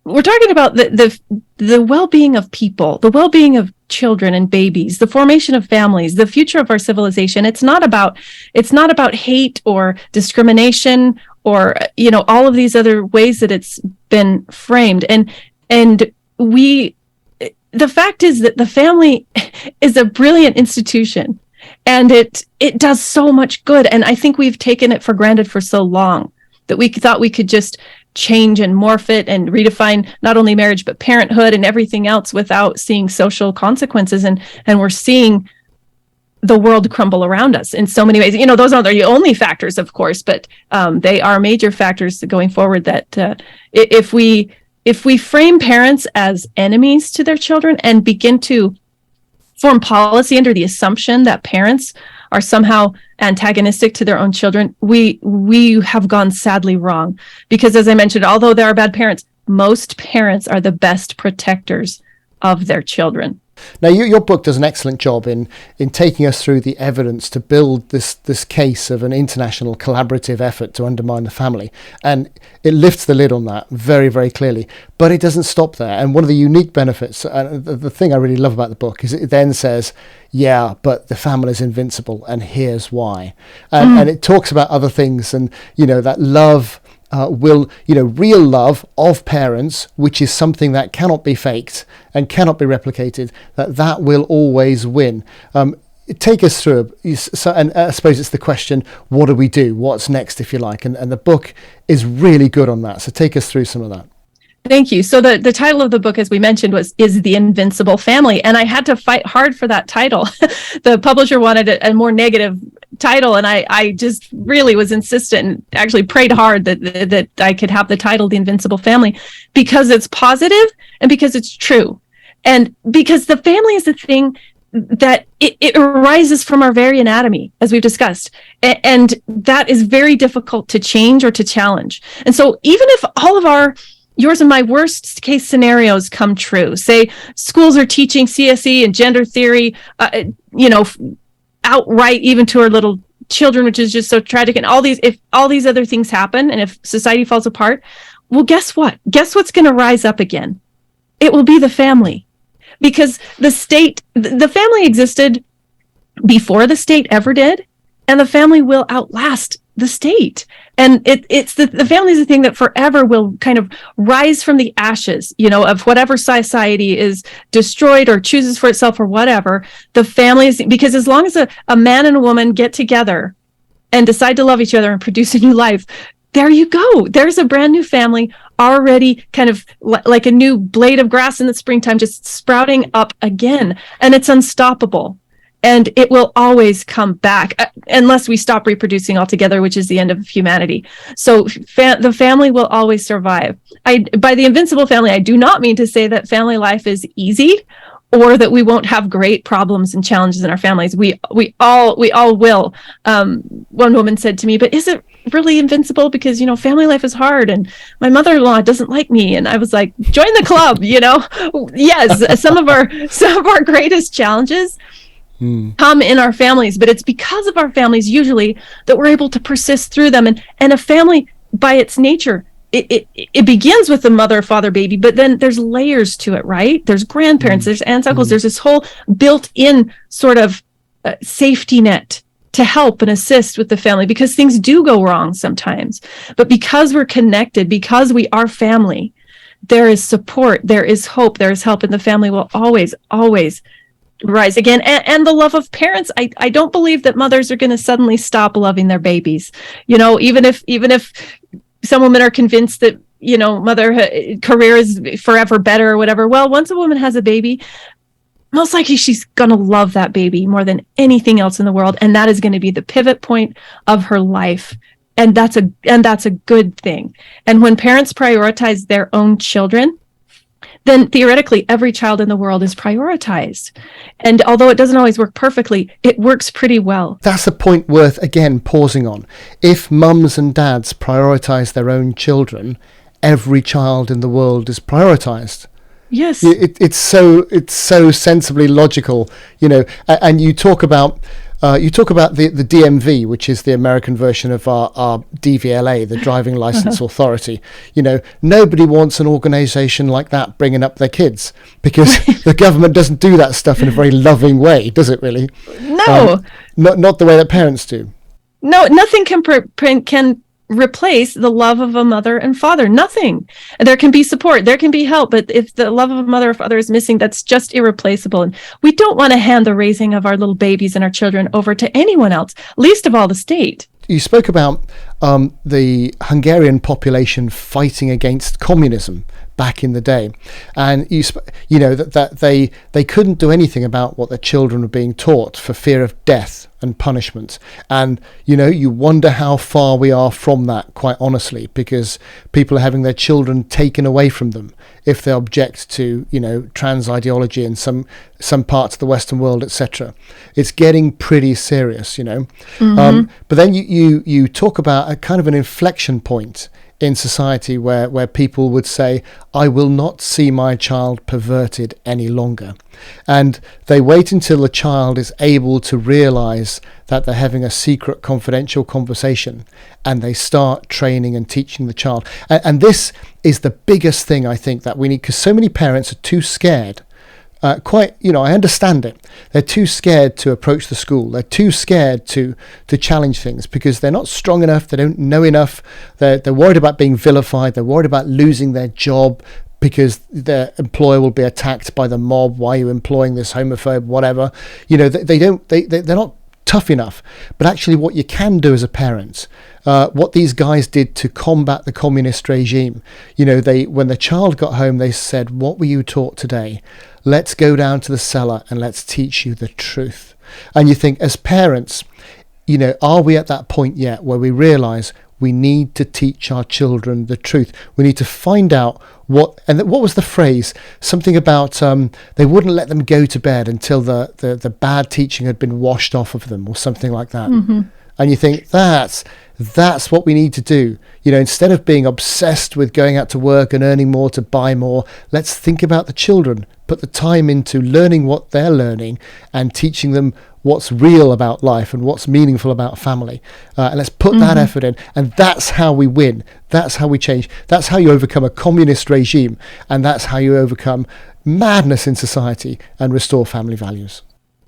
we're talking about the well-being of people, the well-being of children and babies, the formation of families, the future of our civilization. It's not about hate or discrimination or all of these other ways that it's been framed. And the fact is that the family is a brilliant institution, and it does so much good. And I think we've taken it for granted for so long that we thought we could just change and morph it and redefine not only marriage but parenthood and everything else without seeing social consequences, and we're seeing the world crumble around us in so many ways. Those aren't the only factors, of course, but they are major factors going forward, that if we frame parents as enemies to their children and begin to form policy under the assumption that parents are somehow antagonistic to their own children, we have gone sadly wrong. Because as I mentioned, although there are bad parents, most parents are the best protectors of their children. Now, your book does an excellent job in taking us through the evidence to build this case of an international collaborative effort to undermine the family. And it lifts the lid on that very, very clearly. But it doesn't stop there. And one of the unique benefits, the thing I really love about the book, is it then says, yeah, but the family is invincible, and here's why. And it talks about other things, and, that love will, real love of parents, which is something that cannot be faked and cannot be replicated, that will always win. Take us through. And I suppose it's the question, what do we do? What's next, if you like? And the book is really good on that. So take us through some of that. Thank you. So the title of the book, as we mentioned, is The Invincible Family. And I had to fight hard for that title. The publisher wanted a more negative title, and I just really was insistent and actually prayed hard that I could have the title The Invincible Family, because it's positive and because it's true. And because the family is the thing that it arises from our very anatomy, as we've discussed. And that is very difficult to change or to challenge. And so even if all of yours and my worst case scenarios come true, say schools are teaching CSE and gender theory, outright, even to our little children, which is just so tragic. And if all these other things happen, and if society falls apart, well, guess what? Guess what's going to rise up again? It will be the family, because the family existed before the state ever did, and the family will outlast the state. And it's the family is the thing that forever will kind of rise from the ashes, of whatever society is destroyed or chooses for itself or whatever. The family is, because as long as a man and a woman get together and decide to love each other and produce a new life, there you go. There's a brand new family already, kind of like a new blade of grass in the springtime, just sprouting up again. And it's unstoppable. And it will always come back unless we stop reproducing altogether, which is the end of humanity. So the family will always survive. By the invincible family, I do not mean to say that family life is easy, or that we won't have great problems and challenges in our families. We all will. One woman said to me, "But is it really invincible? Because family life is hard, and my mother-in-law doesn't like me." And I was like, "Join the club." Yes, some of our greatest challenges come in our families, but it's because of our families usually that we're able to persist through them. And a family, by its nature, it begins with the mother, father, baby, but then there's layers to it, right? There's grandparents, there's aunts, uncles, there's this whole built-in sort of safety net to help and assist with the family, because things do go wrong sometimes. But because we're connected, because we are family, there is support, there is hope, there is help, and the family will always rise again. And the love of parents. I don't believe that mothers are going to suddenly stop loving their babies. Even if some women are convinced that mother career is forever better or whatever. Well, once a woman has a baby, most likely she's going to love that baby more than anything else in the world, and that is going to be the pivot point of her life. And that's a good thing. And when parents prioritize their own children, then theoretically every child in the world is prioritized. And although it doesn't always work perfectly, it works pretty well. That's a point worth, again, pausing on. If mums and dads prioritize their own children, every child in the world is prioritized. Yes. It's so sensibly logical, and you talk about the DMV, which is the American version of our DVLA, the Driving License Authority. Nobody wants an organization like that bringing up their kids, because the government doesn't do that stuff in a very loving way, does it really? No. Not the way that parents do. No, nothing can replace the love of a mother and father. Nothing. There can be support, there can be help, but if the love of a mother or father is missing, that's just irreplaceable. And we don't want to hand the raising of our little babies and our children over to anyone else, least of all the state. You spoke about the Hungarian population fighting against communism back in the day, and that they couldn't do anything about what their children were being taught for fear of death and punishment. And you wonder how far we are from that, quite honestly, because people are having their children taken away from them if they object to trans ideology in some parts of the Western world, etc. It's getting pretty serious, but then you talk about a kind of an inflection point in society where people would say, I will not see my child perverted any longer. And they wait until the child is able to realize that they're having a secret, confidential conversation, and they start training and teaching the child. And this is the biggest thing I think that we need, because so many parents are too scared I understand it. They're too scared to approach the school. They're too scared to challenge things because they're not strong enough. They don't know enough. They're worried about being vilified. They're worried about losing their job because their employer will be attacked by the mob. Why are you employing this homophobe? Whatever. They're not tough enough. But actually what you can do as a parent, what these guys did to combat the communist regime, when the child got home, they said, what were you taught today? Let's go down to the cellar and let's teach you the truth. And you think, as parents, are we at that point yet where we realize we need to teach our children the truth? We need to find out what was the phrase? Something about they wouldn't let them go to bed until the bad teaching had been washed off of them, or something like that. Mm-hmm. And you think that's what we need to do. Instead of being obsessed with going out to work and earning more to buy more, let's think about the children, put the time into learning what they're learning and teaching them what's real about life and what's meaningful about family. And let's put that effort in. And that's how we win. That's how we change. That's how you overcome a communist regime. And that's how you overcome madness in society and restore family values.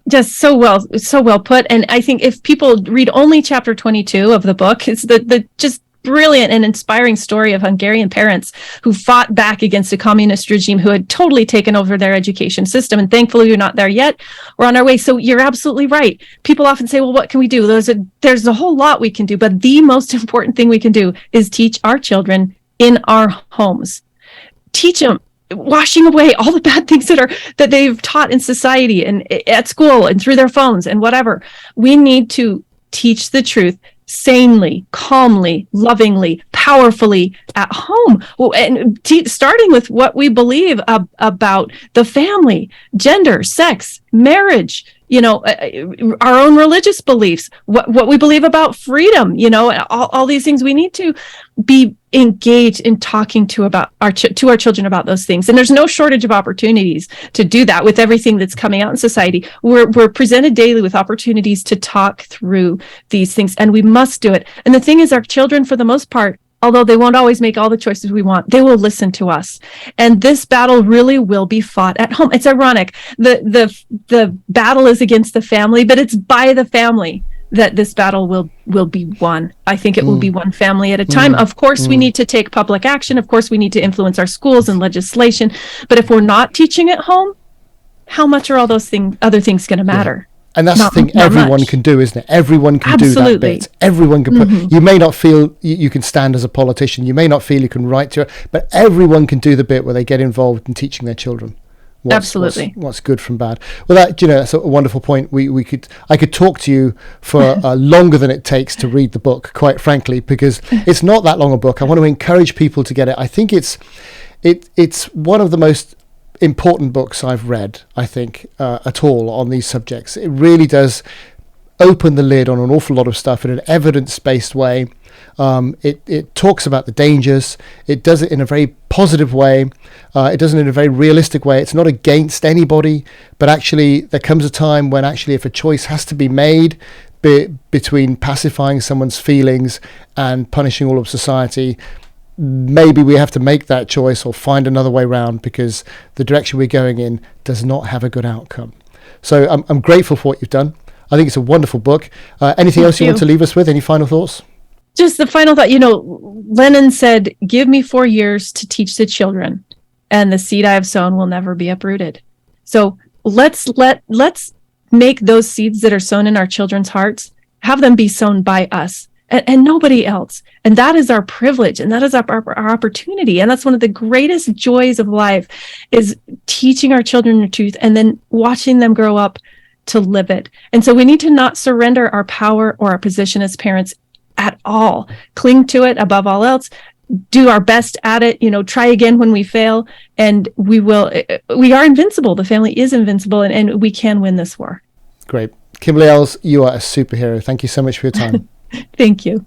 Just so well put. And I think if people read only chapter 22 of the book, it's the just brilliant and inspiring story of Hungarian parents who fought back against a communist regime who had totally taken over their education system. And thankfully, we're not there yet. We're on our way. So you're absolutely right. People often say, well, what can we do? There's a whole lot we can do. But the most important thing we can do is teach our children in our homes. Teach them, washing away all the bad things that they've taught in society and at school and through their phones and whatever. We need to teach the truth sanely, calmly, lovingly, powerfully at home, and starting with what we believe about the family, gender, sex, marriage, our own religious beliefs, what we believe about freedom, all these things. We need to be engaged in talking to our children about those things. And there's no shortage of opportunities to do that with everything that's coming out in society. We're presented daily with opportunities to talk through these things, and we must do it. And the thing is, our children, for the most part, although they won't always make all the choices we want, they will listen to us. And this battle really will be fought at home. It's ironic. The battle is against the family, but it's by the family that this battle will be won. I think it will be one family at a time. Of course, we need to take public action. Of course, we need to influence our schools and legislation. But if we're not teaching at home, how much are all those other things going to matter? And that's the thing everyone can do, isn't it? Everyone can do that bit. Everyone can you may not feel you can stand as a politician. You may not feel you can write to it, but everyone can do the bit where they get involved in teaching their children what's good from bad. Well, that's a wonderful point. I could talk to you for longer than it takes to read the book, quite frankly, because it's not that long a book. I want to encourage people to get it. I think it's one of the most important books I've read, I think, at all on these subjects. It really does open the lid on an awful lot of stuff in an evidence-based way. It talks about the dangers. It does it in a very positive way. It does it in a very realistic way. It's not against anybody, but actually there comes a time when actually if a choice has to be made between pacifying someone's feelings and punishing all of society, maybe we have to make that choice or find another way around, because the direction we're going in does not have a good outcome. So I'm grateful for what you've done. I think it's a wonderful book. Anything else you want to leave us with? Any final thoughts? Just the final thought, Lenin said, give me 4 years to teach the children, and the seed I have sown will never be uprooted. So let's make those seeds that are sown in our children's hearts, have them be sown by us and nobody else. And that is our privilege, and that is our opportunity. And that's one of the greatest joys of life, is teaching our children the truth and then watching them grow up to live it. And so we need to not surrender our power or our position as parents at all. Cling to it above all else. Do our best at it, try again when we fail, and we are invincible. The family is invincible, and we can win this war. Great. Kimberly Ells, you are a superhero. Thank you so much for your time. Thank you.